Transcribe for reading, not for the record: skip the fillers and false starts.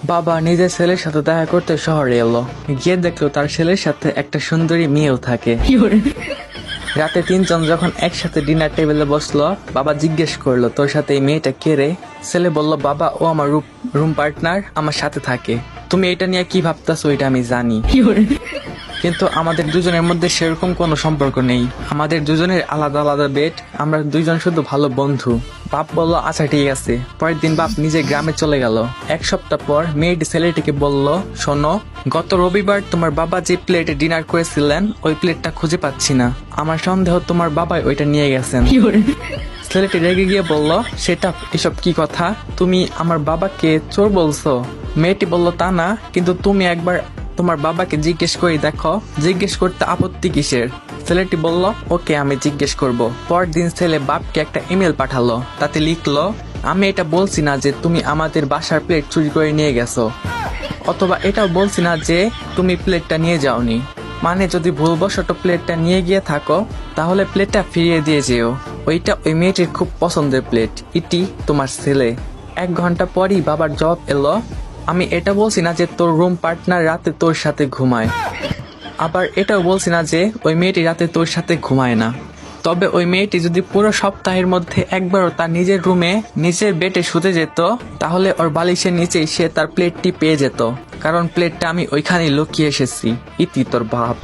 বাবা নিজের ছেলের সাথে দেখা করতে শহরে এলো, গিয়ে দেখলো তার ছেলের সাথে একটা সুন্দরী মেয়েও থাকে। রাতে তিনজন যখন একসাথে ডিনার টেবিলে বসলো, বাবা জিজ্ঞেস করলো, তোর সাথে এই মেয়েটা কে রে? ছেলে বলল, বাবা ও আমার রুম পার্টনার, আমার সাথে থাকে। তুমি এটা নিয়ে কি ভাবতেছো এটা আমি জানি, কিন্তু আমাদের দুজনের মধ্যে সেরকম কোনো সম্পর্ক নেই। আমাদের দুজনের আলাদা আলাদা বেড, আমরা দুইজন শুধু ভালো বন্ধু। বাপ বলল, আচ্ছা ঠিক আছে। পরের দিন বাপ নিজে গ্রামে চলে গেল। এক সপ্তাহ পর মেয়েটি ছেলেটিকে বলল, শোনো, গত রবিবার তোমার বাবা যে প্লেটে ডিনার করেছিলেন ওই প্লেটটা খুঁজে পাচ্ছি না। আমার সন্দেহ তোমার বাবাই ওইটা নিয়ে গেছেন। ছেলেটি রেগে গিয়ে বলল, সেটা এসব কি কথা? তুমি আমার বাবাকে চোর বলছো? মেয়েটি বলল, তা না, কিন্তু তুমি একবার তোমার বাবাকে জিজ্ঞেস করে দেখো। জিজ্ঞেস করতে আপত্তি কিসের? ছেলেটি বলল, ওকে, আমি জিজ্ঞেস করব। পরদিন ছেলে বাপকে একটা ইমেল পাঠালো, তাতে লিখলো, আমি এটা বলছি না যে তুমি আমাদের বাসার প্লেট চুরি করে নিয়ে গেছো, অথবা এটাও বলছি না যে তুমি প্লেটটা নিয়ে যাওনি। মানে যদি ভুলবশত প্লেটটা নিয়ে গিয়ে থাকো তাহলে প্লেটটা ফিরিয়ে দিয়ে যেও। ওইটা ওই মেয়েটির খুব পছন্দের প্লেট, ইটি তোমার ছেলে। 1 ঘন্টা পরই বাবার জবাব এলো, আমি এটা বলছি না যে তোর রুম পার্টনার রাতে তোর সাথে ঘুমায়, আবার এটাও বলছি না যে ওই মেয়েটি রাতে তোর সাথে ঘুমায় না। তবে ওই মেয়েটি যদি পুরো সপ্তাহের মধ্যে একবারও তার নিজের রুমে নিজের বেডে শুতে যেত, তাহলে ওর বালিশের নিচেই সে তার প্লেটটি পেয়ে যেত, কারণ প্লেটটা আমি ওইখানেই লুকিয়ে এসেছি। ইতি তোর বাপ।